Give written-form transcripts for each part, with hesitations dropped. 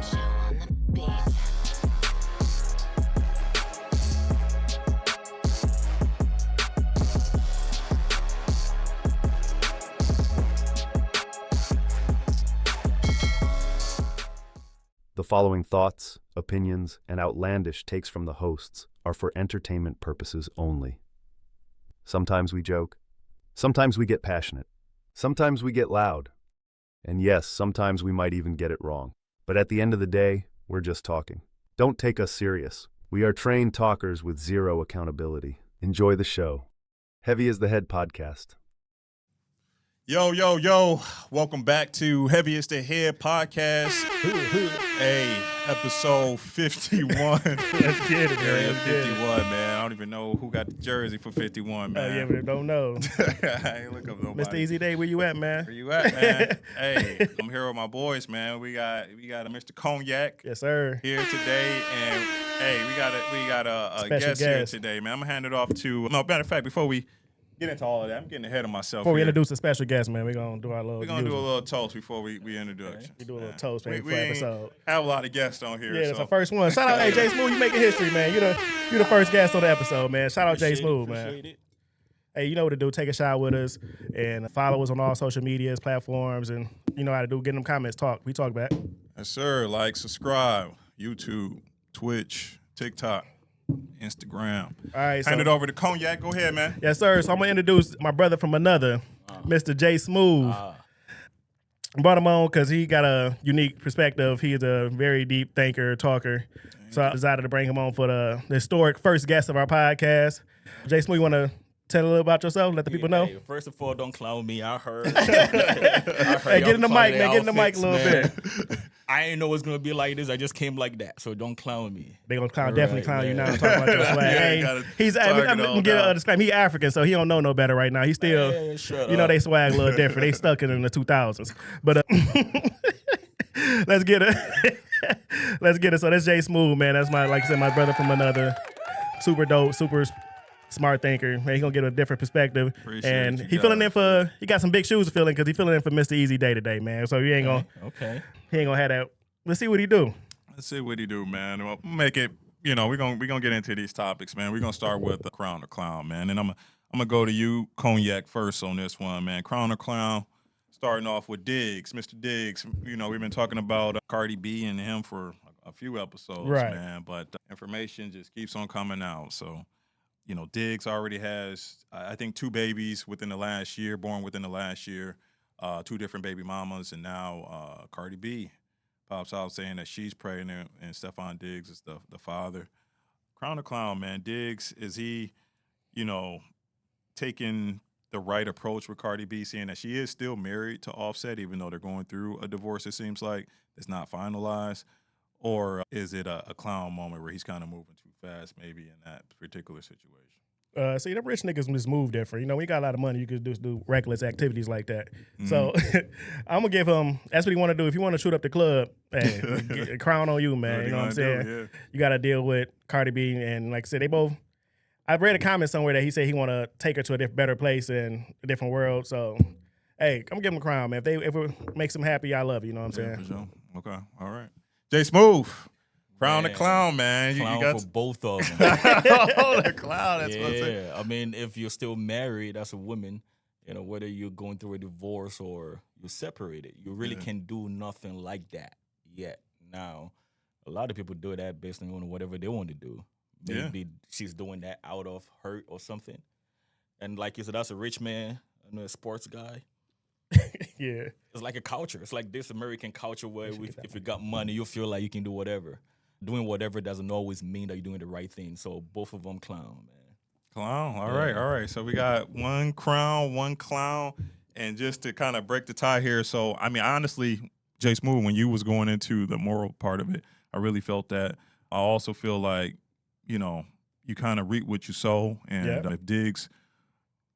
show on the beat. The following thoughts, opinions, and outlandish takes from the hosts are for entertainment purposes only. Sometimes we joke, sometimes we get passionate, sometimes we get loud, and yes, sometimes we might even get it wrong. But at the end of the day, we're just talking. Don't take us serious. We are trained talkers with zero accountability. Enjoy the show. Heavy as the Head podcast. Yo, yo, yo. Welcome back to Heavy as the Head podcast. Hey, episode 51. Let's get it, Area man. 51, man. I don't even know who got the jersey for 51, man. Yeah, but I don't know. I ain't look up nobody. Mr. Easy Day, where you at, man? Where you at, man? Hey, I'm here with my boys, man. We got a Mr. Cognac Yes, sir. here today, and hey, we got a Special guest here guest. today, man. I'm gonna hand it off to. No, matter of fact, before we get into all of that, I'm getting ahead of myself. Before we here. introduce a special guest, man, we're going to do our little We're gonna do a usual. little toast before we introduce. We do a little toast, man, We for ain't episode. have a lot of guests on here. Yeah, so. that's our first one. Shout out, hey, Jay Smooth, you making history, man. You the first guest on the episode, man. Shout out Jay Smooth, man. Hey, you know what to do. Take a shot with us and follow us on all social medias, platforms, and you know how to do. Get them comments, talk. We talk back. Yes, sir. Like, subscribe, YouTube, Twitch, TikTok, Instagram. All right, Hand so it over to Cognac. Go ahead, man. yes, sir. So I'm gonna introduce my brother from another, Mr. Jay Smooth. Brought him on because he got a unique perspective. He is a very deep thinker, talker. So I decided to bring him on for the historic first guest of our podcast. Jay Smooth, you want to tell a little about yourself? Let the people know. Hey, first of all, don't clown me. I heard. Hey, get in the mic, man. Get in the mic a little bit. I didn't know it was gonna be like this. I just came like that, so don't clown me. They gonna clown, All definitely right, clown you now. man. And talk about your swag. Yeah, Hey, gotta he's. target I'm all gonna get down. a disclaimer. He African, so he don't know no better right now. He's still. Hey, shut You know up. they swag a little different. They stuck it in the 2000s. But let's get it. Let's get it. So that's Jay Smooth, man. That's my, like I said, my brother from another. Super dope, super smart thinker. Man, he gonna get a different perspective. Appreciate And you he filling guys. in for. He got some big shoes to fill in because he filling in for Mr. Easy Day today, man. So he ain't gonna. Okay. He ain't gonna have that. Let's see what he do. Let's see what he do, man. Well, make it. You know, we're gonna get into these topics, man. We're gonna start with the Crown or Clown, man. And I'm gonna go to you, Cognac, first on this one, man. Crown or Clown. Starting off with Diggs, Mr. Diggs. You know, we've been talking about Cardi B and him for a few episodes, Right. man. But information just keeps on coming out. So, you know, Diggs already has, I think, 2 babies within the last year, born within the last year, 2 different baby mamas, and now Cardi B pops out saying that she's pregnant, and Stefan Diggs is the father. Crown or Clown, man. Diggs, is he, you know, taking the right approach with Cardi B, seeing that she is still married to Offset, even though they're going through a divorce, it seems like it's not finalized? Or is it a clown moment where he's kind of moving too fast, maybe in that particular situation? See, them rich niggas just move different. You know, we got a lot of money. You could just do reckless activities like that. So I'm gonna give him. That's what he want to do. If you want to shoot up the club, hey, get a crown on you, man. What You know what I'm you saying? gonna do? Yeah. You got to deal with Cardi B, and like I said, they both. I've read a comment somewhere that he said he want to take her to a better place and a different world. So, hey, I'm giving him a crown, man. If it makes him happy, I love it. You know what I'm Yeah, saying? for sure. Okay, all right. Jay Smooth, Crown the Man. Clown, man. Clown you got for both of them. oh, the clown. That's what I'm saying. Yeah, I mean, if you're still married as a woman, you know, whether you're going through a divorce or you're separated, you really can do nothing like that yet. Now, a lot of people do that based on whatever they want to do. Maybe she's doing that out of hurt or something. And like you said, that's a rich man, a sports guy. Yeah. It's like a culture. It's like this American culture where if you got money, you feel like you can do whatever. Doing whatever doesn't always mean that you're doing the right thing. So both of them clown, man. Clown. All right. So we got one crown, one clown. And just to kind of break the tie here, so, I mean, honestly, Jay Smooth, when you was going into the moral part of it, I really felt that. I also feel like, you know, you kind of reap what you sow. And if Diggs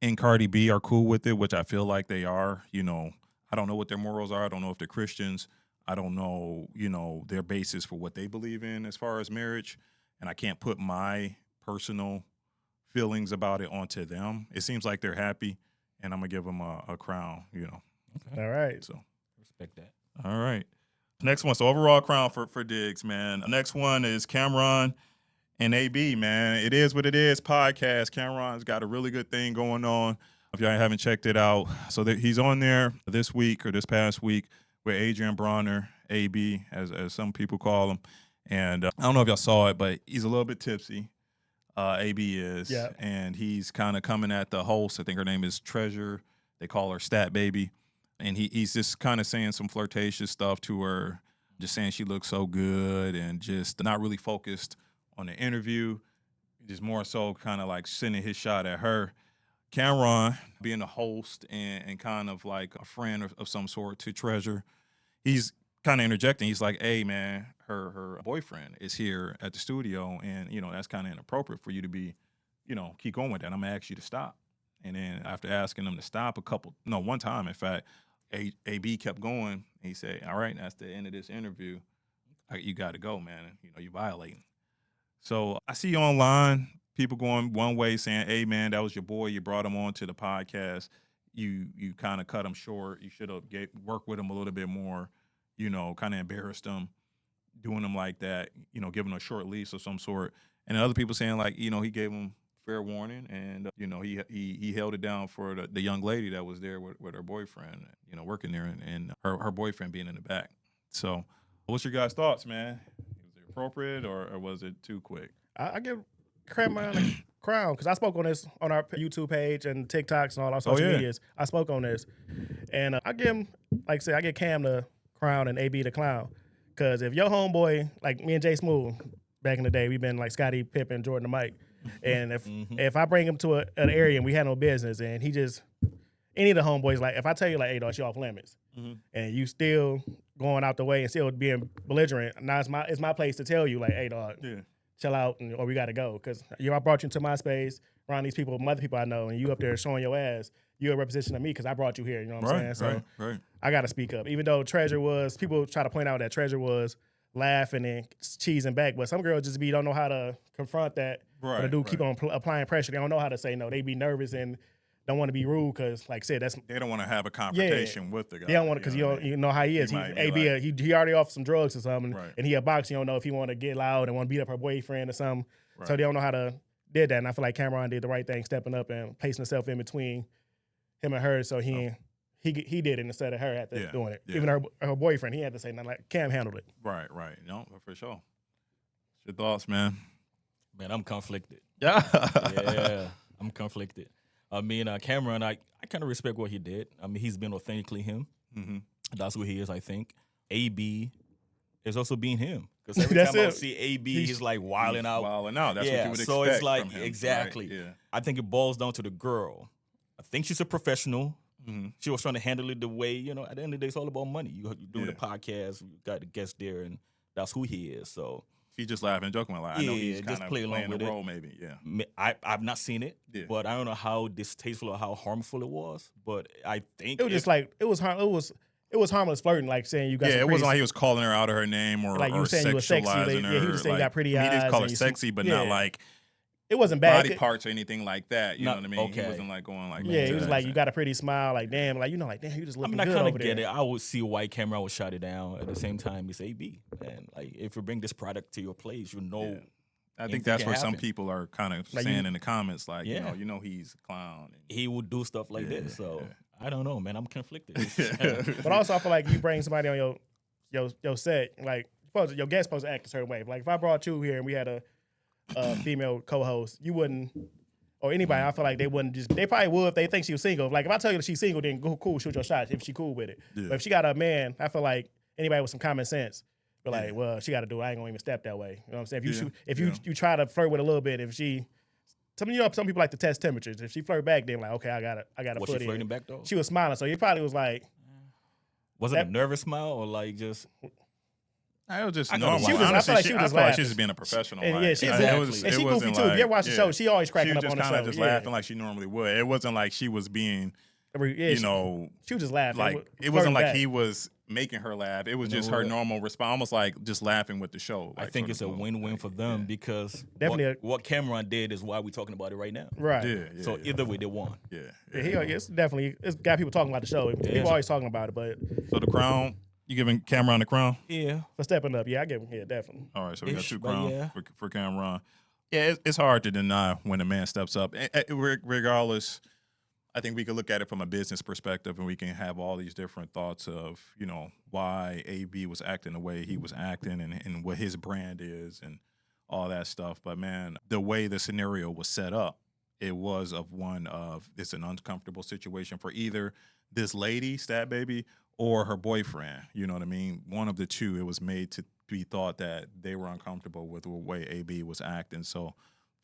and Cardi B are cool with it, which I feel like they are, you know, I don't know what their morals are. I don't know if they're Christians. I don't know, you know, their basis for what they believe in as far as marriage. And I can't put my personal feelings about it onto them. It seems like they're happy, and I'm going to give them a crown, you know. All right. So Respect that. All right. Next one. So overall crown for Diggs, man. Next one is Cameron and AB, man. It is what it is podcast. Cameron's got a really good thing going on. If y'all haven't checked it out, so that he's on there this week or this past week with Adrian Bronner, AB, as some people call him. And I don't know if y'all saw it, but he's a little bit tipsy. AB is, Yeah. and he's kind of coming at the host. I think her name is Treasure. They call her Stat Baby. And he's just kind of saying some flirtatious stuff to her, just saying she looks so good and just not really focused on the interview, just more so kind of like sending his shot at her. Cameron, being a host and kind of like a friend of some sort to Treasure, he's kind of interjecting. He's like, hey, man, her boyfriend is here at the studio, and, you know, that's kind of inappropriate for you to be, you know, keep going with that. I'm going to ask you to stop. And then after asking them to stop one time, in fact, AB kept going. He said, all right, that's the end of this interview. You got to go, man. You know, you're violating. So I see online people going one way saying, hey, man, that was your boy. You brought him on to the podcast. You kind of cut him short. You should have worked with him a little bit more, you know, kind of embarrassed him, doing him like that, you know, giving him a short leash of some sort. And other people saying, like, you know, he gave him fair warning, and you know, he held it down for the young lady that was there with her boyfriend, you know, working there, and her boyfriend being in the back. So, what's your guys' thoughts, man? Was it appropriate or was it too quick? I give Cameron a crown because I spoke on this on our YouTube page and TikToks and all our social medias. I spoke on this, and I give him, like I said, I give Cam the crown and AB the clown, because if your homeboy, like me and Jay Smooth back in the day, we've been like Scottie Pippen, Jordan, the Mike. And if I bring him to an area and we had no business, and he just any of the homeboys, like if I tell you like, hey dog, she off limits, and you still going out the way and still being belligerent, now it's my place to tell you like, hey dog, chill out, or we got to go, because I brought you into my space around these people, other people I know, and you up there showing your ass. You're a representation of me because I brought you here. You know what I'm saying? So I got to speak up, even though people try to point out that Treasure was laughing and cheesing back, but some girls just don't know how to confront that. Or the dude keep on applying pressure. They don't know how to say no. They be nervous and don't want to be rude because, like I said, they don't want to have a confrontation with the guy. They don't want to, because you know how he is. He already off some drugs or something, and he a boxer. You don't know if he want to get loud and want to beat up her boyfriend or something. So they don't know how to did that. And I feel like Cameron did the right thing, stepping up and placing himself in between him and her. So he did it instead of her doing it. Even her boyfriend, he had to say nothing. Like Cam handled it. Right. No, for sure. What's your thoughts, man? Man, I'm conflicted. Yeah, I'm conflicted. I mean, Cameron, I kind of respect what he did. I mean, he's been authentically him. Mm-hmm. That's who he is, I think. AB is also being him. Because every time I see AB, he's like wilding out. Wilding out. That's what you would expect. So it's like, from him, exactly. Right? Yeah. I think it boils down to the girl. I think she's a professional. Mm-hmm. She was trying to handle it the way, you know, at the end of the day, it's all about money. You're doing the podcast, you got the guest there, and that's who he is. So he's just laughing, joking. Like, I know he's kind of playing the role, maybe. Yeah, I've not seen it, but I don't know how distasteful or how harmful it was. But I think it was just like it was harmless flirting, like saying you got. Yeah, it wasn't like he was calling her out of her name or like you saying you were sexy. Her. Yeah, he was saying you got pretty eyes. He did call her sexy, but not like. It wasn't bad. Body parts or anything like that. You know what I mean? Okay. He wasn't like going like. Yeah, he was like, you got a pretty smile. Like, damn, like, you know, like, damn, you just looking good over there. I kind of get it. I would see why Cameron would shut it down. At the same time, it's AB. And like, if you bring this product to your place, you know. Yeah. I think that's where some people are kind of like saying in the comments, like, you know, he's a clown. He would do stuff like this. So I don't know, man. I'm conflicted. But also, I feel like you bring somebody on your set, like, your guest supposed to act a certain way. Like, if I brought you here and we had a female co-host, you wouldn't, or anybody, I feel like they probably would if they think she was single. Like, if I tell you that she's single, then go cool, shoot your shot if she cool with it. Yeah. But if she got a man, I feel like anybody with some common sense, be like, well, she got to do it. I ain't gonna even step that way. You know what I'm saying? If you try to flirt with a little bit, if she, some people like to test temperatures. If she flirt back, then like, okay, I got a foot in. Was she flirting back though? She was smiling, so he probably was like, was it a nervous smile or like just? I was just normal. I feel like she was just being a professional. And yeah, exactly. And she goofy too. If you ever watch the show, she always cracking up on the show. She was just kind of just laughing like she normally would. It wasn't like she was being, you know. She was just laughing. Like, it wasn't like he was making her laugh. It was just her normal response, almost like just laughing with the show. I think it's a win-win for them because what Cameron did is why we're talking about it right now. Right. Yeah, so either way, they won. Yeah. It's definitely, it's got people talking about the show. People always talking about it, but. So the crown You giving Cameron the crown? Yeah. For stepping up. Yeah, I give him. Yeah, definitely. All right, so we got Ish, 2 but crowns yeah. for Cameron. Yeah, it's hard to deny when a man steps up. Regardless, I think we could look at it from a business perspective, and we can have all these different thoughts of, why AB was acting the way he was acting and what his brand is and all that stuff. But, man, the way the scenario was set up, it was it's an uncomfortable situation for either this lady, Stat Baby, or her boyfriend. You know what I mean? One of the two, it was made to be thought that they were uncomfortable with the way AB was acting. So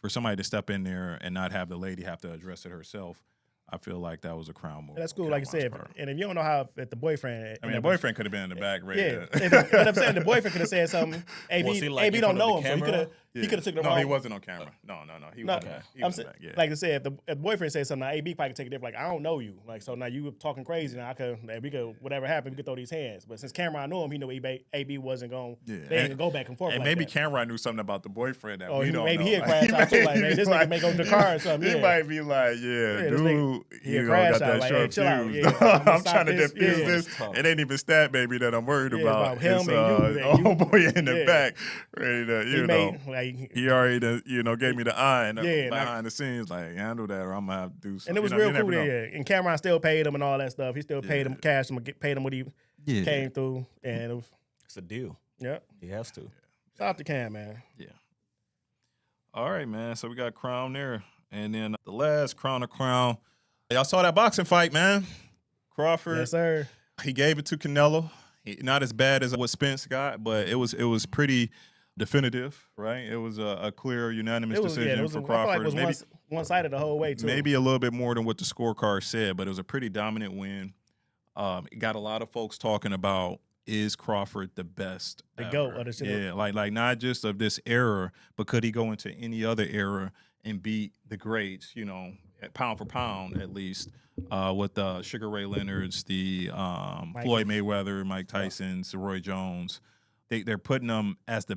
for somebody to step in there and not have the lady have to address it herself, I feel like that was a crown move. That's cool, like you said. And if you don't know how, if the boyfriend, the boyfriend could have been in the back, right? Yeah. But I'm saying the boyfriend could have said something. AB don't know him, so he could have took the wrong. No, he wasn't on camera. No. He was back. I'm saying, like I said, if the boyfriend said something, now AB probably could take it different. Like, I don't know you. Like, so now you were talking crazy. Now we could, whatever happened, we could throw these hands. But since Cameron knew him, he knew AB wasn't going. They ain't gonna go back and forth. And like maybe that. Cameron knew something about the boyfriend that we don't know. Maybe he'll crash out too. Like, man, this nigga may go to the car or something. He might be like, dude, crash got that out. short Like, fuse. yeah, I'm trying to defuse this. It ain't even Stat Baby that I'm worried about. Him it's old boy in the back, ready to, he already, gave me the eye and behind the scenes, like, handle that or I'm gonna have to do something. And it was real cool there. And Cameron still paid him and all that stuff. He still paid him cash, paid him what he came through, and it's a deal. Yeah, he has to. Shout out to Cam, man. Yeah. All right, man. So we got crown there, and then the last crown. Y'all saw that boxing fight, man. Crawford. Yes, sir. He gave it to Canelo. Not as bad as what Spence got, but it was pretty definitive, right? It was a clear, unanimous decision for Crawford. I feel like it was one-sided the whole way, too. Maybe a little bit more than what the scorecard said, but it was a pretty dominant win. It got a lot of folks talking about, is Crawford the best the ever? GOAT of the shit. Yeah, like not just of this era, but could he go into any other era and beat the greats, pound for pound at least, with the Sugar Ray Leonards, the Floyd Mayweather, Mike Tyson's, Roy Jones. They're putting them as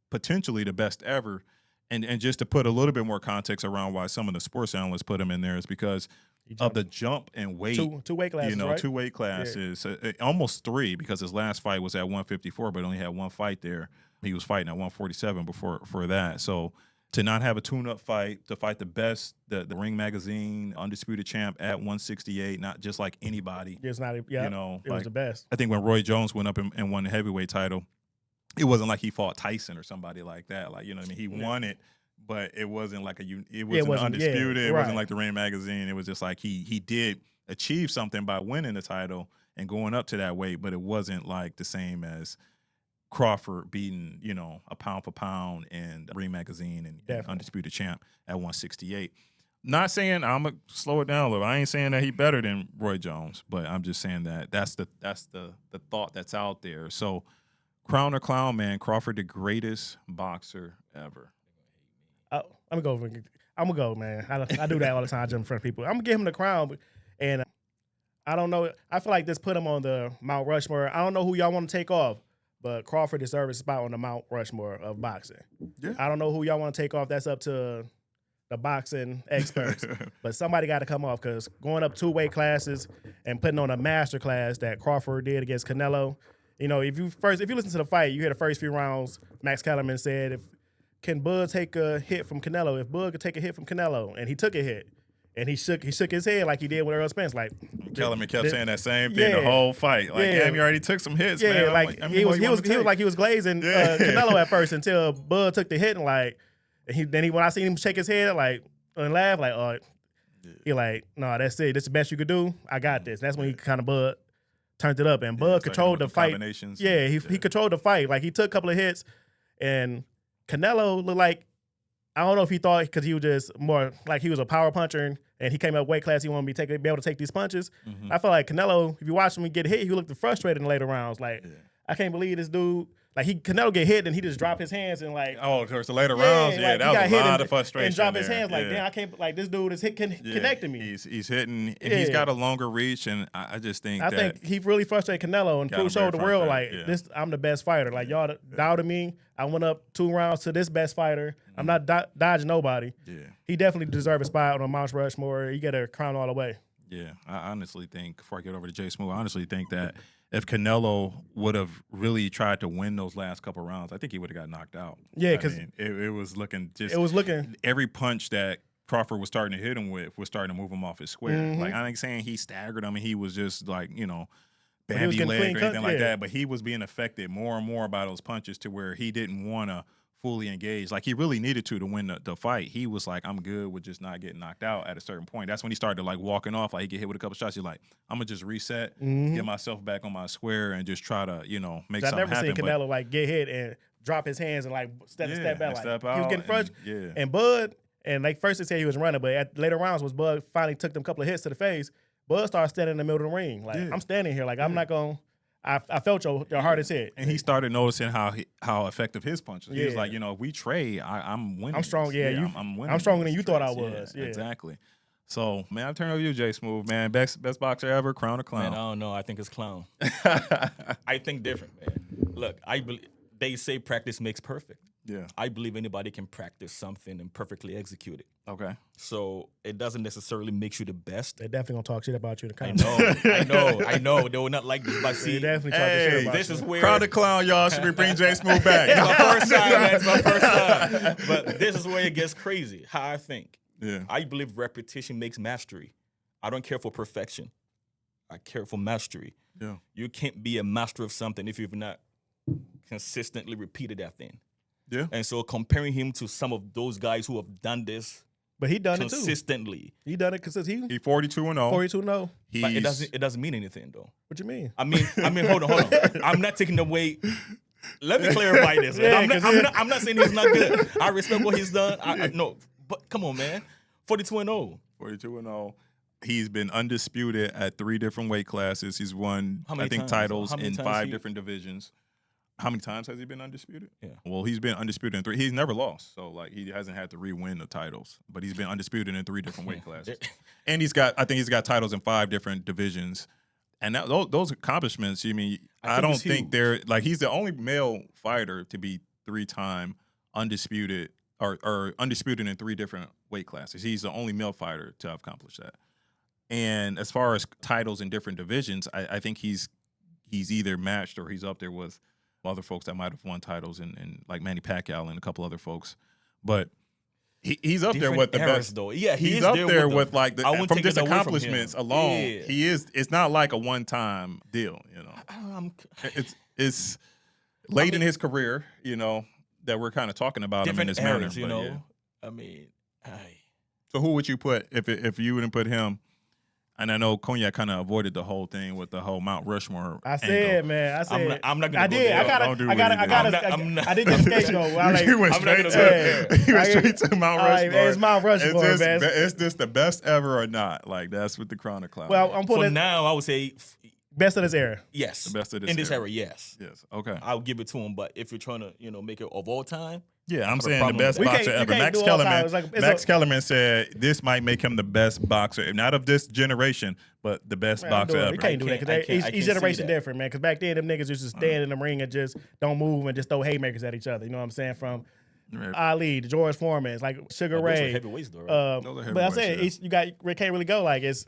potentially the best ever. And just to put a little bit more context around why some of the sports analysts put him in there is because of the jump in weight. Two weight classes, right? 2 weight classes, almost 3, because his last fight was at 154, but only had 1 fight there. He was fighting at 147 for that. So to not have a tune-up fight, to fight the best, the Ring Magazine undisputed champ at 168, not just like anybody. It's not, it was the best. I think when Roy Jones went up and won the heavyweight title, it wasn't like he fought Tyson or somebody like that. Like, what I mean? He won it, but it wasn't like it wasn't undisputed. It wasn't like the Ring Magazine. It was just like he did achieve something by winning the title and going up to that weight, but it wasn't like the same as Crawford beating, a pound for pound and Ring Magazine and undisputed champ at 168. Not saying I'm gonna slow it down a little. I ain't saying that he better than Roy Jones, but I'm just saying that that's the thought that's out there. So, crown or clown, man, Crawford the greatest boxer ever. I'm gonna go, man. I do that all the time. I jump in front of people. I'm gonna give him the crown, and I don't know. I feel like this put him on the Mount Rushmore. I don't know who y'all want to take off, but Crawford deserves a spot on the Mount Rushmore of boxing. Yeah. I don't know who y'all want to take off. That's up to the boxing experts. But somebody got to come off, because going up 2 weight classes and putting on a master class that Crawford did against Canelo. If you listen to the fight, you hear the first few rounds. Max Kellerman said, "Can Bud take a hit from Canelo? If Bud could take a hit from Canelo," and he took a hit. And he shook his head like he did with Earl Spence. Like, Kellerman kept saying that same thing the whole fight. Like, damn, you already took some hits, man. Yeah, like he was glazing Canelo at first until Bud took the hit, and when I seen him shake his head and laugh, he like, no, that's it. That's the best you could do. I got this. And that's when he kind of Bud turned it up, and Bud controlled the fight. Yeah, he controlled the fight. Like, he took a couple of hits, and Canelo looked like, I don't know if he thought, because he was just more like he was a power puncher and he came up weight class, he wanted to be able to take these punches. Mm-hmm. I feel like Canelo, if you watch him get hit, he looked frustrated in the later rounds. Like, I can't believe this dude. Like, Canelo get hit and he just dropped his hands and towards the later rounds, that was a lot of frustration. And drop his hands damn, I can't, this dude is connecting me. He's hitting, and he's got a longer reach, and I just think I think he really frustrated Canelo and showed the world this. I'm the best fighter. Like, y'all doubted me. I went up 2 rounds to this best fighter. I'm not dodging nobody. Yeah, he definitely deserves a spot on Mount Rushmore. He get a crown all the way. Yeah, I honestly think, before I get over to Jay Smooth, I honestly think that if Canelo would have really tried to win those last couple rounds, I think he would have got knocked out. Yeah, I because mean, it was looking just. it was looking. Every punch that Crawford was starting to hit him with was starting to move him off his square. Mhm. Like, I ain't saying he staggered him and he was just like, you know, But he was bandy getting leg clean or anything cut, like yeah. that. But he was being affected more and more by those punches to where he didn't want to fully engage. Like, he really needed to win the fight. He was like, I'm good with just not getting knocked out at a certain point. That's when he started like walking off. Like, he get hit with a couple shots. You're like, I'm going to just reset, get myself back on my square and just try to, you know, make I've something never happen. seen Canelo like get hit and drop his hands and like step back. and Like step he was out getting frustrated. yeah. And Bud, and like first they said he was running, but at later rounds was Bud finally took them couple of hits to the face. Bud started standing in the middle of the ring. Like, I'm standing here. Like, I'm not going to. I felt your hardest hit. And he started noticing how effective his punches. He was Yeah. like, you know, if we trade, I'm winning. I'm strong. this. Yeah, I'm winning. I'm stronger this than you thought I trades. was. Yeah. Exactly. So, man, I turn over to you, Jay Smooth, man. Best boxer ever, crown or clown. Man, I don't know. I think it's clown. I think different, man. Look, they say practice makes perfect. Yeah. I believe anybody can practice something and perfectly execute it. Okay. So it doesn't necessarily make you the best. They definitely gonna talk shit about you in the I comments. I know. They will not like this, but They see, definitely talk shit about this you. is where Crown or clown, y'all. Should we bring Jay Smooth back? it's my first time. Man. It's my first time. But this is where it gets crazy. How I think. Yeah. I believe repetition makes mastery. I don't care for perfection. I care for mastery. Yeah. You can't be a master of something if you've not consistently repeated that thing. Yeah. And so comparing him to some of those guys who have done this But he done it too. consistently, He done it because he He 42-0. 42-0. but it He's doesn't mean anything though. What you mean? I mean, hold on. I'm not taking away. Let me clarify this. Man. Yeah, I'm not saying he's not good. I respect what he's done. No, but come on, man. 42-0. 42-0. He's been undisputed at 3 different weight classes. He's won, How many I think, times? titles How many in times 5 he- different divisions. How many times has he been undisputed? Yeah. Well, he's been undisputed in 3. He's never lost. So, like, he hasn't had to re-win the titles. But he's been undisputed in 3 different weight classes. And I think he's got titles in 5 different divisions. And those accomplishments, I don't think they're, like, he's the only male fighter to be 3-time undisputed or undisputed in 3 different weight classes. He's the only male fighter to have accomplished that. And as far as titles in different divisions, I think he's either matched or he's up there with other folks that might have won titles and like Manny Pacquiao and a couple other folks. But he's up there with the eras, best. though. Yeah, He's up there with like I wouldn't from take just it away from accomplishments him. alone. Yeah. He is. It's not like a one-time deal. It's late in his career. That we're kind of talking about him in different this manner. eras, but yeah. I mean, So who would you put if you wouldn't put him? And I know Cognac kind of avoided the whole thing with the whole Mount Rushmore. I said, man. I said. I'm not gonna I go did. there. I did get scapegoat. You went I'm not straight gonna to go there. you went straight to Mount Rushmore. It's Mount Rushmore, man. Is this the best ever or not? Like, that's with the Crown of Clown. Well, I'm For putting now, I would say best of this era. yes. The best of this in this era. era, yes. Yes. Okay. I'll give it to him. But if you're trying to, make it of all time, Yeah, I'm have a saying the problem best with that. boxer You ever. can't Max do all time. Kellerman. It's like- it's Max a- Kellerman said this might make him the best boxer, not of this generation, but the best Man, boxer ever. you can't do that I because can't each see generation that. different, man. Because back then, them niggas used to stand in the ring and just don't move and just throw haymakers at each other. You know what I'm saying? From Right. Ali to George Foreman, it's like Sugar those are Ray. heavyweights, though. Right? Those are But I heavyweights, said yeah. you can't really go like it's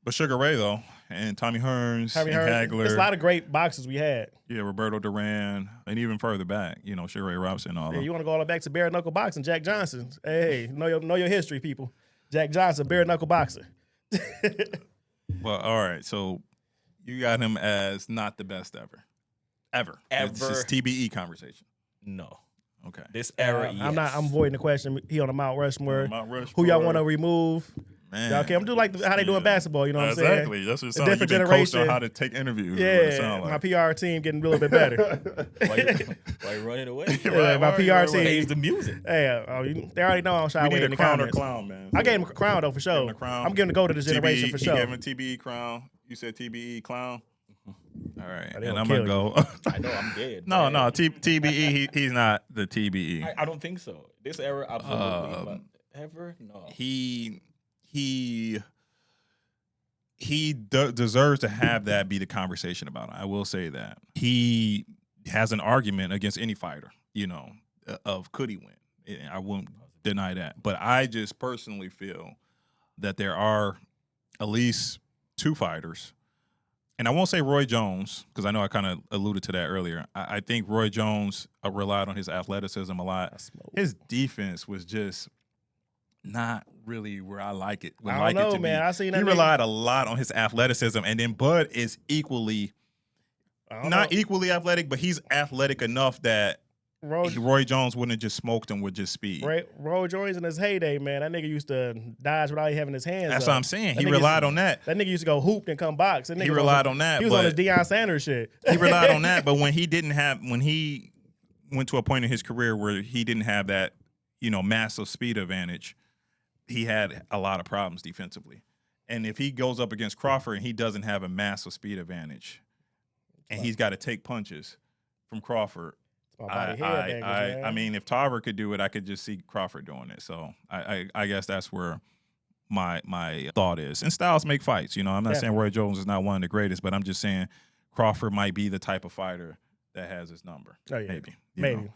But Sugar Ray though, and Tommy Hearns, Harvey and Hearn. Hagler, There's a lot of great boxers we had. yeah, Roberto Duran, and even further back, Sugar Ray Robinson and all Yeah, of you want to go all the way back to bare knuckle boxing, Jack Johnson. Hey, know your history, people. Jack Johnson, bare knuckle boxer. Well, all right, so you got him as not the best ever. It's Ever. just TBE conversation. No. Okay. This era, yes. I'm avoiding the question. He on the Mount Rushmore. Mount Rushmore. Who y'all want to remove? Man. Y'all okay, I'm doing like how they do in basketball. You know what I'm saying? Exactly. That's what it sounds like. You've different been coached on generation. how to take interviews. is what it Yeah, sound my like. PR team getting a little bit better. Why you running away? Yeah, my PR team. Change the music. Hey, they already know I'm shy We away need in a the crown or comments. clown, man. I gave him a crown though for sure. Give him a crown. I'm giving the go to this generation TBE, for he sure. gave him a TBE crown. You said TBE clown. All right, They and gonna I'm gonna kill go. I know I'm dead. No, man. TBE. He's not the TBE. I don't think so. This era, absolutely. But ever? No. He deserves to have that be the conversation about him. I will say that he has an argument against any fighter. Of could he win? I won't deny that, but I just personally feel that there are at least 2 fighters, and I won't say Roy Jones, because I know I kind of alluded to that earlier. I think Roy Jones relied on his athleticism a lot. His defense was just not really where I like it. Would I like don't know, it to man. be. I seen that He nigga- relied a lot on his athleticism, and then Bud is equally not equally athletic, but he's athletic enough that Roy Jones wouldn't have just smoked him with just speed. Roy Jones in his heyday, man. That nigga used to dodge without even having his hands That's up. what I'm saying. That He nigga relied on that. That nigga used to go hoop and come box. That nigga He relied on that. He was on his Deion Sanders shit. He relied on that, but when he went to a point in his career where he didn't have that, massive speed advantage, he had a lot of problems defensively. And if he goes up against Crawford and he doesn't have a massive speed advantage, and he's got to take punches from Crawford, I mean, if Tarver could do it, I could just see Crawford doing it. So I guess that's where my thought is. And styles make fights. I'm not saying Roy Jones is not one of the greatest, but I'm just saying Crawford might be the type of fighter that has his number. Oh, yeah. Maybe.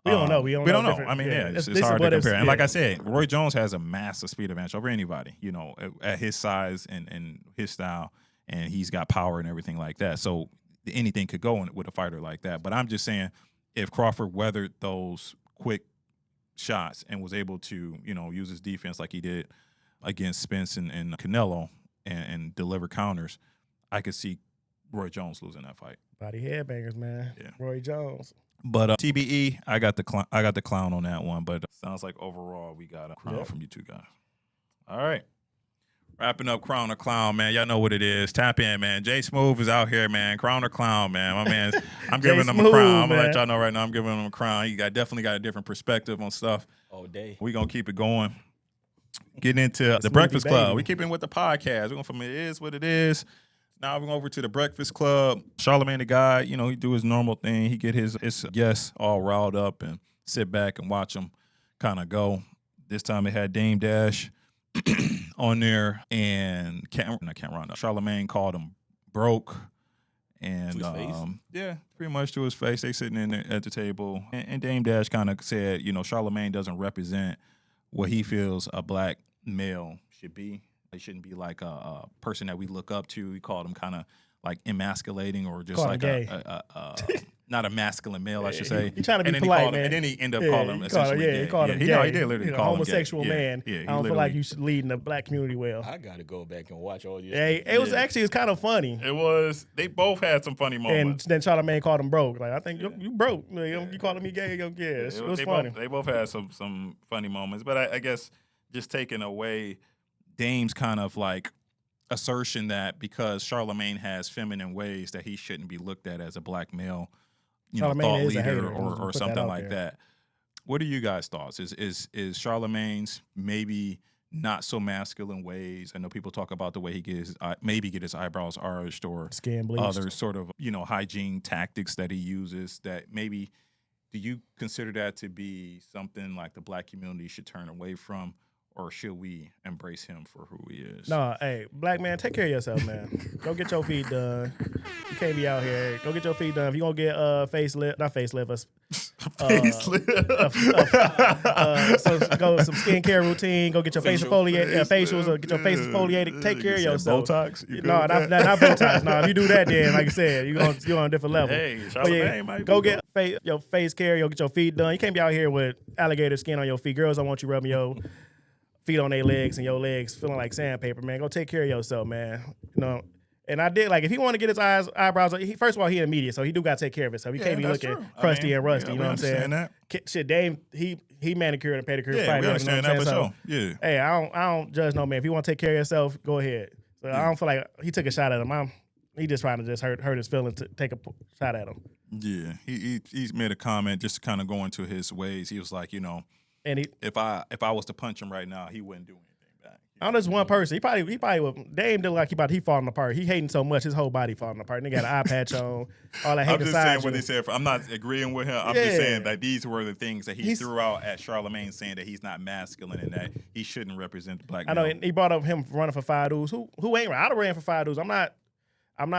We don't know. We don't know. I mean, it's hard to compare. And like I said, Roy Jones has a massive speed advantage over anybody, at his size and his style, and he's got power and everything like that. So anything could go with a fighter like that. But I'm just saying, if Crawford weathered those quick shots and was able to, use his defense like he did against Spence and Canelo and deliver counters, I could see Roy Jones losing that fight. Body headbangers, man. Yeah. Roy Jones. But TBE, I got the clown on that one. But sounds like overall we got a crown from you two guys. All right. Wrapping up Crown or Clown, man. Y'all know what it is. Tap in, man. Jay Smooth is out here, man. Crown or Clown, man. My man, I'm giving him a crown. I'm going to let y'all know right now I'm giving him a crown. He definitely got a different perspective on stuff. All day. We're going to keep it going. Getting into the Breakfast Club. We're keeping with the podcast. We're going from It Is What It Is. Now we're going over to the Breakfast Club. Charlemagne the guy, he do his normal thing. He get his guests all riled up and sit back and watch them kind of go. This time it had Dame Dash on there, and Charlemagne called him broke, and to his face? Yeah, pretty much to his face. They sitting in there at the table, and Dame Dash kind of said, Charlemagne doesn't represent what he feels a black male should be. He shouldn't be like a person that we look up to. He called him kind of like emasculating, or just like not a masculine male, I should say. He trying to be polite, man. And then he ended up calling him essentially gay. He called him gay. No, he did literally call him homosexual gay. man. Yeah, I don't feel like you should lead in the black community well. I got to go back and watch all this. It was actually kind of funny. It was. They both had some funny moments. And then Charlemagne called him broke. Like, I think you broke. You calling me gay? It was funny. They both had some funny moments. But I guess just taking away Dame's kind of like assertion that because Charlemagne has feminine ways that he shouldn't be looked at as a black male, thought leader or something like that. What are you guys' thoughts? Is Charlemagne's maybe not so masculine ways? I know people talk about the way he get his eyebrows arched or skin bleached, other sort of hygiene tactics that he uses. That maybe, do you consider that to be something like the black community should turn away from? Or should we embrace him for who he is? No, hey, black man, take care of yourself, man. Go get your feet done. You can't be out here. Go get your feet done. If you're going to get go some skincare routine. Go get your face exfoliated. Facials, or get your face exfoliated. Take care of yourself. Botox? No, not Botox. No, if you do that, then like I said, you're on a different level. Hey, Charlemagne might go be get your face care. Go get your feet done. You can't be out here with alligator skin on your feet. Girls don't want you rubbing your feet on their legs and your legs feeling like sandpaper, man. Go take care of yourself, man. And I did, like, if he want to get his eyebrows, first of all, he in media, so he do got to take care of himself. He can't be looking crusty and rusty, you know what I'm saying? That. Shit, Dame, he manicured and pedicured. Yeah, we understand that for sure. Yeah. Hey, I don't judge no man. If you want to take care of yourself, go ahead. So I don't feel like he took a shot at him. He just trying to just hurt his feelings to take a shot at him. Yeah, he's made a comment just to kind of go into his ways. He was like, and if I was to punch him right now, he wouldn't do anything back. I'm just one person. He probably would. Dame did like he falling apart. He hating so much, his whole body falling apart. And they got an eye patch on. All that hate. I'm just saying what they said. I'm not agreeing with him. I'm just saying that these were the things that he threw out at Charlemagne, saying that he's not masculine and that he shouldn't represent the black. I know. And he brought up him running for 5 dudes. Who ain't? I'd have ran for 5 dudes. I'm not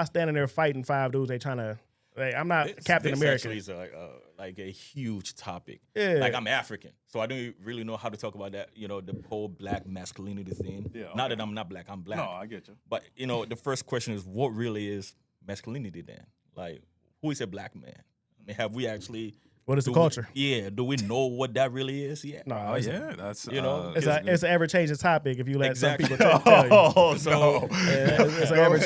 standing there fighting 5 dudes. They trying to. I'm not Captain America. This actually is like a huge topic. Yeah. Like, I'm African, so I don't really know how to talk about that. The whole black masculinity thing. Yeah. Okay. Not that I'm not black. I'm black. No, I get you. But the first question is, what really is masculinity then? Like, who is a black man? I mean, have we actually? What is the culture? Do we know what that really is yet? No, Oh yeah, that's it's an ever changing topic. If you let Exactly. some people tell you, Oh So, no, it's an ever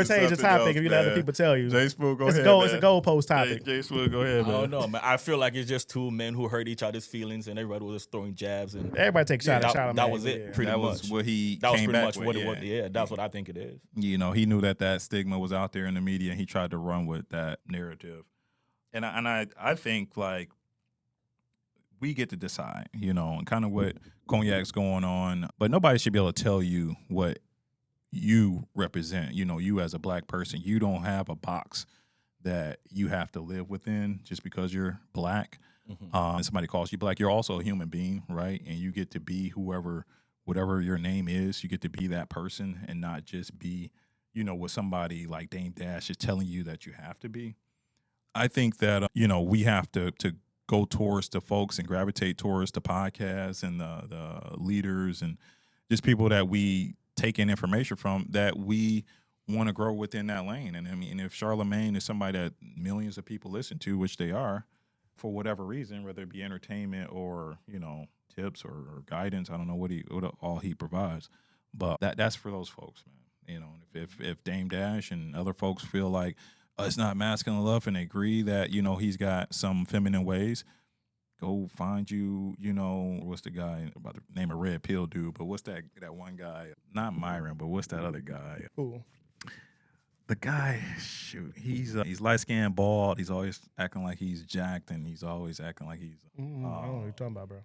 changing topic. If you let other people tell you, Jay Spoon, go it's ahead. it's a goalpost topic. Jay Spoon, go ahead, I man. don't know, man. I feel like it's just two men who hurt each other's feelings, and everybody was just throwing jabs, and Everybody takes shot at Charlemagne. that was it. Pretty That much. was what he That was came pretty back much with, what it was. Yeah, that's what I think it is. You know, he knew that stigma was out there in the media, and he tried to run with that narrative. And I think like we get to decide, you know, and kind of what Cognac's going on, but nobody should be able to tell you what you represent. You know, you as a black person, you don't have a box that you have to live within just because you're black. And somebody calls you black. You're also a human being, right? And you get to be whatever your name is. You get to be that person and not just be, you know, what somebody like Dame Dash is telling you that you have to be. I think that, you know, we have to go towards the folks and gravitate towards the podcasts and the leaders and just people that we take in information from that we want to grow within that lane. And I mean, if Charlemagne is somebody that millions of people listen to, which they are, for whatever reason, whether it be entertainment or, you know, tips or guidance, I don't know what all he provides, but that's for those folks, man. You know, if Dame Dash and other folks feel like it's not masculine enough and they agree that, you know, he's got some feminine ways, go find you know, what's the guy, about to name a red pill dude, but what's that one guy, not Myron, but what's that other guy? Cool. The guy, shoot, he's light-skinned, bald, he's always acting like he's jacked, and he's always acting like he's I don't know what you're talking about, bro.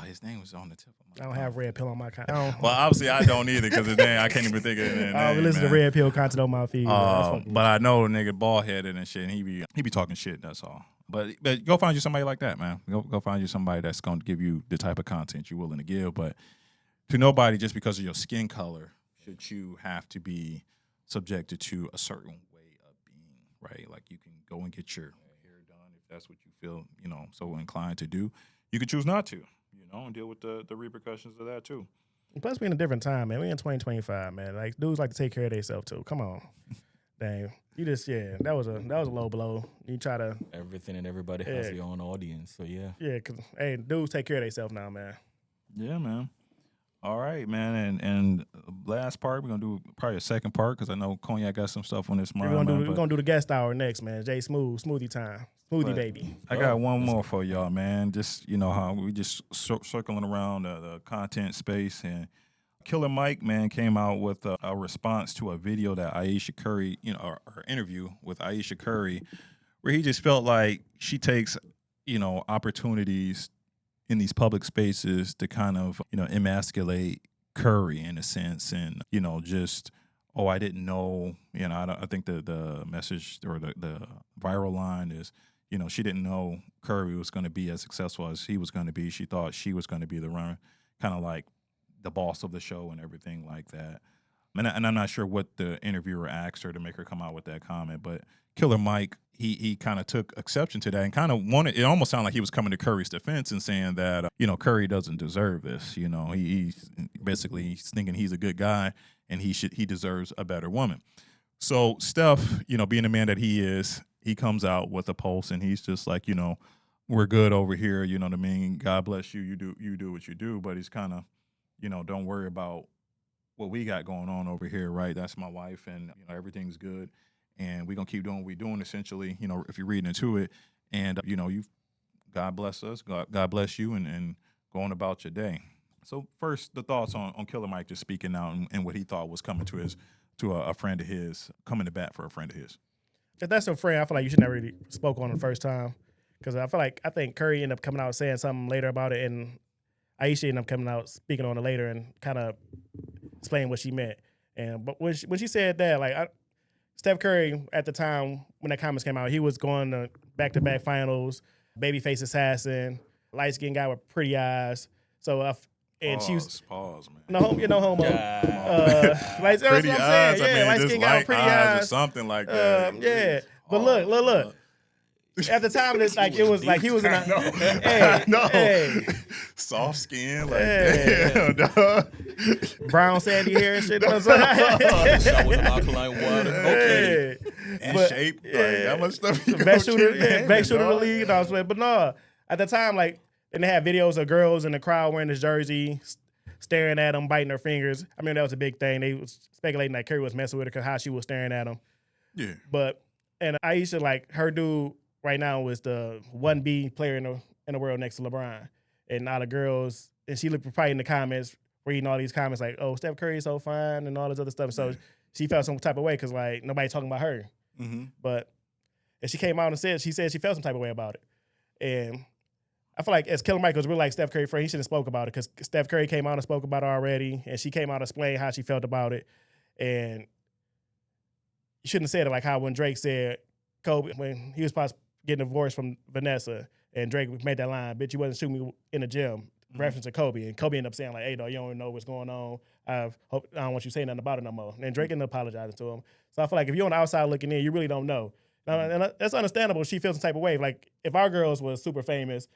his name was on the tip of my I don't have red pill on my content. Well, obviously I don't either because his name, I can't even think of his name. I don't listen to red pill content on my feed. But I know a nigga bald headed and shit, and he be talking shit. That's all. But go find you somebody like that, man. Go find you somebody that's gonna give you the type of content you're willing to give. But to nobody, just because of your skin color, should you have to be subjected to a certain way of being, right? Like you can go and get your hair done if that's what you feel, you know, so inclined to do. You could choose not to, you know, and deal with the repercussions of that too. Plus, we in a different time, man. We in 2025, man. Like dudes like to take care of themselves too. Come on, dang. You just that was a low blow. You try to Everything and everybody has their own audience, so yeah. Yeah, cause hey, dudes take care of themselves now, man. Yeah, man. All right, man. And last part, we're gonna do probably a second part because I know Cognac got some stuff on this We're mind. gonna do the guest hour next, man. Jay Smoothie time, smoothie baby. I got one more for y'all, man. Just, you know, how we just circling around the content space. And Killer Mike, man, came out with a response to a video that Ayesha Curry, you know, her interview with Ayesha Curry, where he just felt like she takes, you know, opportunities in these public spaces to kind of, you know, emasculate Curry in a sense. And, you know, just, oh, I didn't know, you know, I think the message or the viral line is, you know, she didn't know Curry was going to be as successful as he was going to be. She thought she was going to be the runner, kind of like the boss of the show and everything like that. And I'm not sure what the interviewer asked her to make her come out with that comment, but Killer Mike, he kind of took exception to that and kind of wanted, it almost sounded like he was coming to Curry's defense and saying that, you know, Curry doesn't deserve this. You know, he's thinking he's a good guy and he deserves a better woman. So Steph, you know, being the man that he is, he comes out with a post and he's just like, you know, we're good over here. You know what I mean? God bless you. You do what you do. But he's kind of, you know, don't worry about what we got going on over here, right? That's my wife, and you know everything's good, and we're gonna keep doing what we're doing. Essentially, you know, if you're reading into it, and you know, God bless us, God bless you, and going about your day. So first, the thoughts on Killer Mike just speaking out and what he thought was coming to a friend of his, coming to bat for a friend of his. If that's your friend, I feel like you should never really spoke on it the first time, because I think Curry ended up coming out saying something later about it, and Aisha ended up coming out speaking on it later and kind of explaining what she meant. But when she said that, like Steph Curry at the time when that comments came out, he was going to back-to-back finals, babyface assassin, light-skinned guy with pretty eyes. So and she was pause, man. no homo. Pretty That's what I'm saying. eyes. Yeah, I mean, light-skinned guy with pretty eyes or something like that. yeah, but look. At the time, it's like it was like he was in a Hey, soft skin, like damn, dog. brown sandy hair and shit. You know what I'm saying? Shot with some alkaline water. Okay. In shape, like that much stuff. Best shooter in the league. You know what I'm saying? But no, at the time, like, and they had videos of girls in the crowd wearing his jersey, staring at him, biting their fingers. I mean, that was a big thing. They was speculating that Curry was messing with her because how she was staring at him. Yeah. But and Aisha, like, her dude right now was the 1B player in the world next to LeBron. And all the girls, and she looked probably in the comments, reading all these comments like, oh, Steph Curry is so fine and all this other stuff. So she felt some type of way because, like, nobody talking about her. Mm-hmm. But and she came out and said she felt some type of way about it. And I feel like as Killer Mike was really like Steph Curry friend, he should have spoke about it because Steph Curry came out and spoke about it already, and she came out and explained how she felt about it. And you shouldn't have said it like how when Drake said Kobe, when he was supposed to get divorced from Vanessa, and Drake made that line, bitch, you wasn't shooting me in the gym, reference to Kobe. And Kobe ended up saying like, hey, dog, you don't know what's going on. I don't want you to say nothing about it no more. And Drake ended up apologizing to him. So I feel like if you're on the outside looking in, you really don't know. And that's understandable. She feels some type of way. Like if our girls was super famous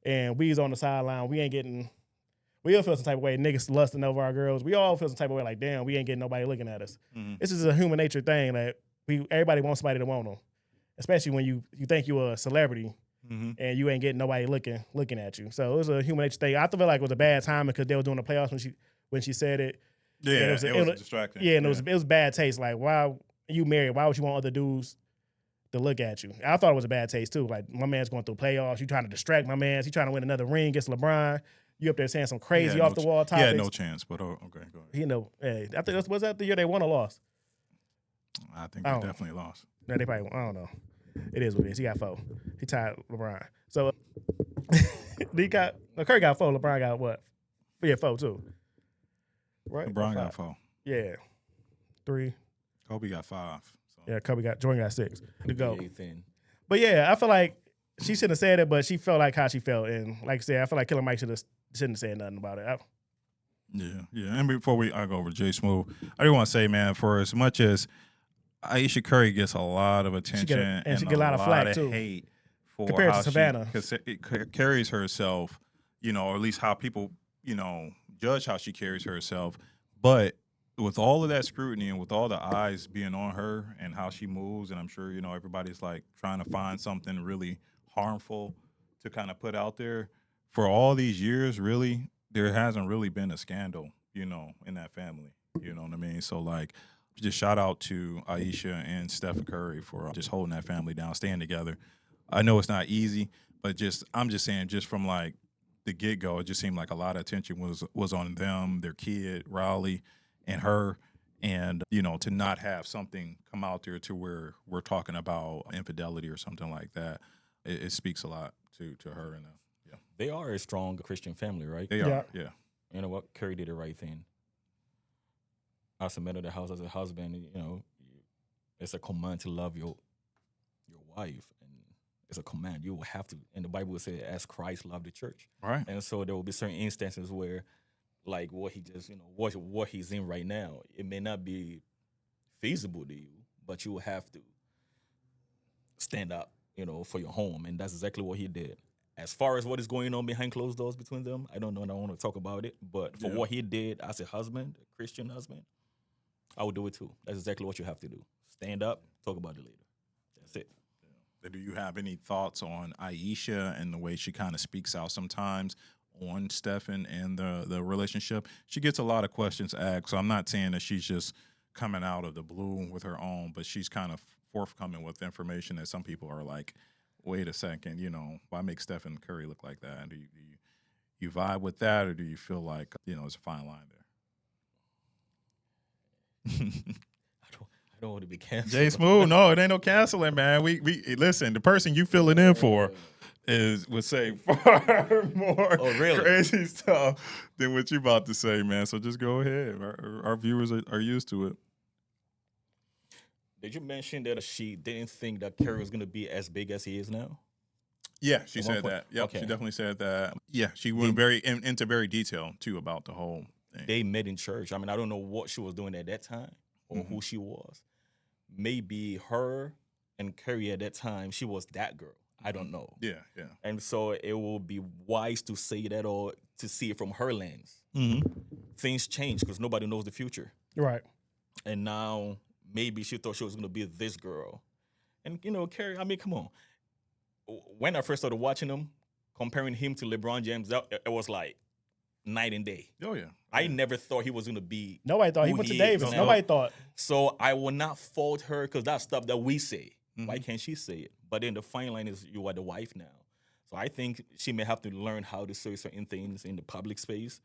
and we was on the sideline, we all feel some type of way. Niggas lusting over our girls. We all feel some type of way like, damn, we ain't getting nobody looking at us. Mm-hmm. This is a human nature thing that everybody wants somebody to want them. Especially when you think you're a celebrity and you ain't getting nobody looking at you. So it was a human nature thing. I feel like it was a bad time because they were doing the playoffs when she said it. Yeah, it was distracting. Yeah, and it was bad taste. Like, why you married? Why would you want other dudes to look at you? I thought it was a bad taste too. Like, my man's going through playoffs. You trying to distract my man. He trying to win another ring against LeBron. You up there saying some crazy off the wall topics. Yeah, no chance. But okay, go ahead. You know, I think was that the year they won or lost? I think they definitely lost. No, they probably. I don't know. It is what it is. He got 4. He tied LeBron. So Curry got 4. LeBron got what? Yeah, 4 too. Right. LeBron got 4. Yeah, 3. Kobe got 5. So. Yeah, Jordan got 6 to go. Thin. But yeah, I feel like she shouldn't have said it, but she felt like how she felt, and like I said, I feel like Killer Mike shouldn't have said nothing about it. Yeah. And before I go over to Jay Smooth, I do want to say, man, for as much as Ayesha Curry gets a lot of attention and she get a lot of flack too. Hate for compared how to Savannah, because it carries herself, or at least how people, judge how she carries herself. But with all of that scrutiny and with all the eyes being on her and how she moves, and I'm sure everybody's like trying to find something really harmful to kind of put out there. For all these years, really, there hasn't really been a scandal, in that family. You know what I mean? So like. Just shout out to Aisha and Steph Curry for just holding that family down, staying together. I know it's not easy, but I'm just saying, just from like the get-go, it just seemed like a lot of attention was on them, their kid, Raleigh, and her, and to not have something come out there to where we're talking about infidelity or something like that, it speaks a lot to her. And yeah, they are a strong Christian family, right? They are, yeah. You know what? Curry did the right thing. As a man of the house, as a husband, it's a command to love your wife, and it's a command. You will have to, and the Bible will say, as Christ loved the church. Right. And so there will be certain instances where, like what he just, what he's in right now, it may not be feasible to you, but you will have to stand up, for your home, and that's exactly what he did. As far as what is going on behind closed doors between them, I don't know, and I don't want to talk about it, but for what he did as a husband, a Christian husband, I would do it too. That's exactly what you have to do. Stand up, talk about it later. That's it. Yeah. Do you have any thoughts on Aisha and the way she kind of speaks out sometimes on Stefan and the relationship? She gets a lot of questions asked, so I'm not saying that she's just coming out of the blue with her own, but she's kind of forthcoming with information that some people are like, wait a second, why make Stephen Curry look like that? And do you vibe with that, or do you feel like, there's a fine line there? I don't want to be canceled. Jay Smooth, no, it ain't no canceling, man. We listen. The person you filling in for would say far more crazy stuff than what you about to say, man. So just go ahead. Our viewers are used to it. Did you mention that she didn't think that Curry was going to be as big as he is now? Yeah, she said that. Yep, okay. She definitely said that. Yeah, she went into very detail too about the whole thing. They met in church. I mean, I don't know what she was doing at that time or who she was. Maybe her and Curry at that time, she was that girl. I don't know. Yeah. And so it will be wise to say that or to see it from her lens. Things change because nobody knows the future. Right. And now maybe she thought she was going to be this girl. And, Curry, I mean, come on. When I first started watching him, comparing him to LeBron James, it was like night and day. Oh, yeah. I never thought he was going to be. Nobody thought he who went to is Davis. now. Nobody thought. So I will not fault her because that's stuff that we say. Why can't she say it? But then the fine line is you are the wife now. So I think she may have to learn how to say certain things in the public space,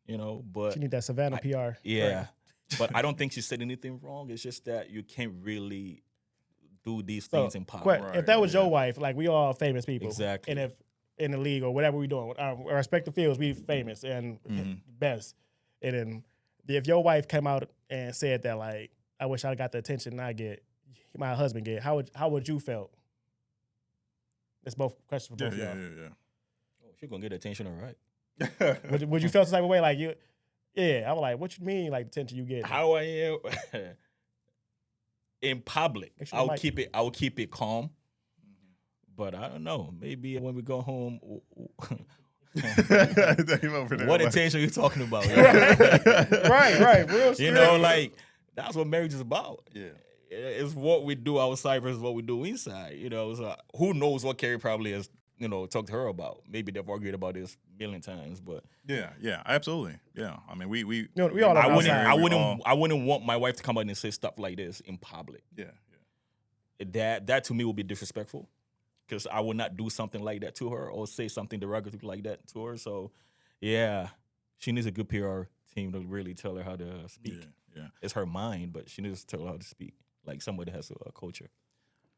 but She need that Savannah PR. yeah. Right. But I don't think she said anything wrong. It's just that you can't really do these things in public. If that was your wife, like we all famous people. Exactly. And if in the league or whatever we doing, our respective fields, we famous and best. And then if your wife came out and said that, like, I wish I got the attention I get, my husband get, how would you felt? It's both questions for both of y'all. Yeah. Oh, she's going to get attention, all right. Would you feel the type of way like you? Yeah, I was like, what you mean, like the attention you get? How I am in public, Sure I will keep it calm. But I don't know. Maybe when we go home, what attention are you talking about? right. Real straight. That's what marriage is about. Yeah. It's what we do outside versus what we do inside. So who knows what Carrie probably has, talked to her about. Maybe they've argued about this a million times, but yeah, absolutely. Yeah. I mean, we all I wouldn't want my wife to come out and say stuff like this in public. Yeah. That to me would be disrespectful because I would not do something like that to her or say something derogatory like that to her. So, yeah, she needs a good PR team to really tell her how to speak. Yeah. It's her mind, but she needs to tell her how to speak, like somebody that has a culture.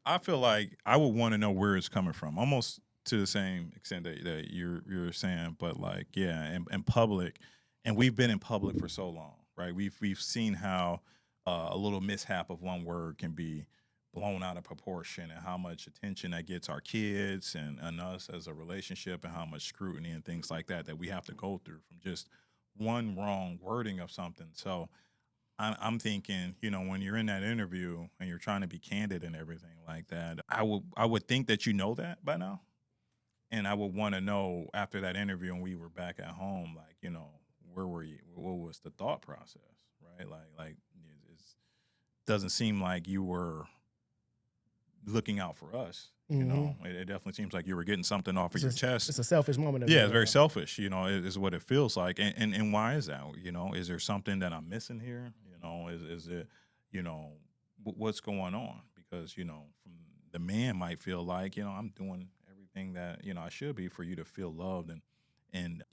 I feel like I would want to know where it's coming from, almost to the same extent that you're saying, but like, yeah, in public, and we've been in public for so long, right? We've seen how a little mishap of one word can be blown out of proportion, and how much attention that gets our kids and us as a relationship, and how much scrutiny and things like that we have to go through from just one wrong wording of something. So I'm thinking, when you're in that interview and you're trying to be candid and everything like that, I would think that you know that by now. And I would want to know after that interview and we were back at home, like, where were you? What was the thought process, right? Like it doesn't seem like you were looking out for us. It definitely seems like you were getting something off of your chest. It's a selfish moment. Yeah, it's very selfish, is what it feels like. And why is that? Is there something that I'm missing here? Is it, what's going on? Because, from the man might feel like, I'm doing everything that, I should be for you to feel loved and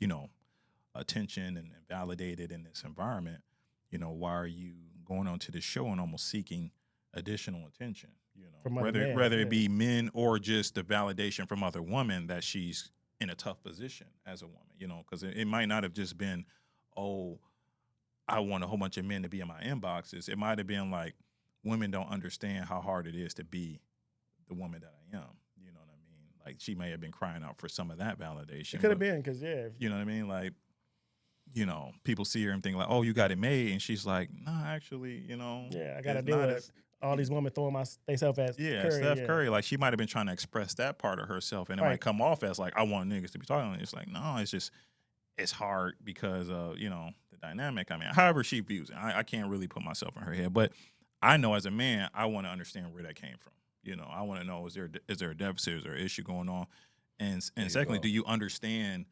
attention and validated in this environment. Why are you going on to the show and almost seeking additional attention? Whether it be men or just the validation from other women that she's in a tough position as a woman, because it might not have just been, oh, I want a whole bunch of men to be in my inboxes. It might have been like, women don't understand how hard it is to be the woman that I am. You know what I mean? Like, she may have been crying out for some of that validation. It could have been, because, yeah. You know what I mean? Like, people see her and think like, oh, you got it made. And she's like, nah, actually, Yeah, I got to deal with all these women throwing themselves as Curry. Steph Curry. Like, she might have been trying to express that part of herself. And it might come off as like, I want niggas to be talking. It's like, no, it's hard because of, the dynamic. I mean, however she views it, I can't really put myself in her head. But I know as a man, I want to understand where that came from. I want to know, is there a deficit? Is there an issue going on? And secondly, do you understand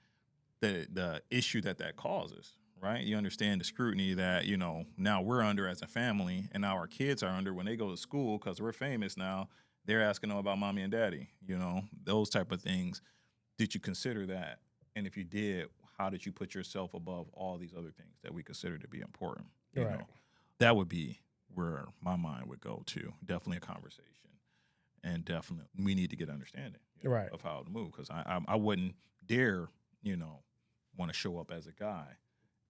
the issue that causes, right? You understand the scrutiny that, now we're under as a family, and now our kids are under when they go to school because we're famous now. They're asking them about mommy and daddy, those type of things. Did you consider that? And if you did, how did you put yourself above all these other things that we consider to be important? You know, that would be where my mind would go to. Definitely a conversation. And definitely we need to get understanding of how to move, because I wouldn't dare, want to show up as a guy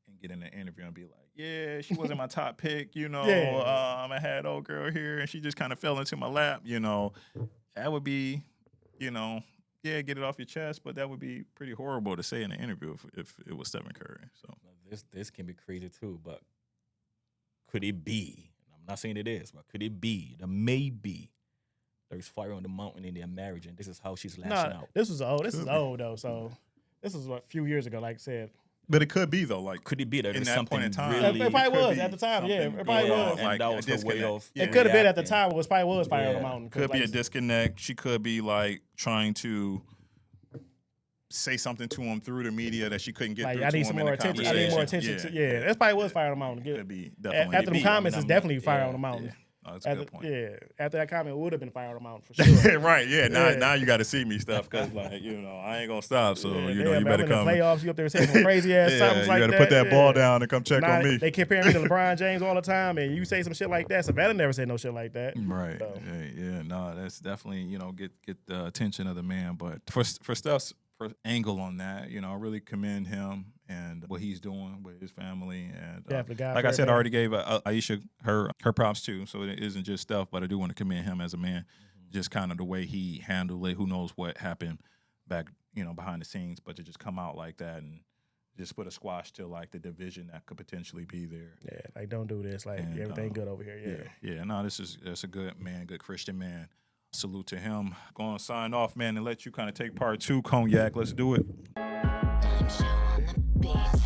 and get in an interview and be like, yeah, she wasn't my top pick, I had old girl here and she just kind of fell into my lap, that would be, get it off your chest, but that would be pretty horrible to say in an interview if it was Stephen Curry. So this can be crazy too, but could it be? I'm not saying it is, but could it be the there's fire on the mountain in their marriage, and this is how she's No, lashing out. this was old. This is old though. So this was a few years ago, like I said. But it could be though, like Could it be that in there's that something point in time, really? It probably could was be at the time. Yeah, it something probably going was. on, And that a was her way disconnect. of Yeah. It could have been at the reacting. time. It was probably fire on the Yeah. mountain. Could be a like, disconnect. She could be like trying to say something to him through the media that she couldn't get Like, through I to need him some in more the attention. I conversation. need more attention. Yeah, that's probably was fire on the mountain. Could be definitely. After the be. comments, I it's mean, definitely fire yeah, on the mountain. Oh, that's a good point. Yeah, after that comment, it would have been fire on the mountain for sure. Right, yeah. Now, Yeah. now you got to see me stuff because, like, I ain't gonna stop. So Yeah, you damn, you man, better I'm come. in the playoffs. You up there saying some crazy ass Yeah, something you like gotta that. put that ball yeah. down and come check Nah, on me. They compare me to LeBron James all the time, and you say some shit like that. Savannah never said no shit like that. Right. So. Yeah. No, that's definitely get the attention of the man. But for Steph's angle on that, I really commend him and what he's doing with his family. And Definitely, God like I for said, it, I man. already gave Aisha her props too. So it isn't just Steph, but I do want to commend him as a man. Just kind of the way he handled it. Who knows what happened back, behind the scenes, but to just come out like that and just put a squash to like the division that could potentially be there. Yeah, like don't do this. Like And, everything good over here. Yeah. Yeah. No, that's a good man, good Christian man. Salute to him. Going to sign off, man, and let you kind of take part two, Cognac. Let's do it. Show on the beats.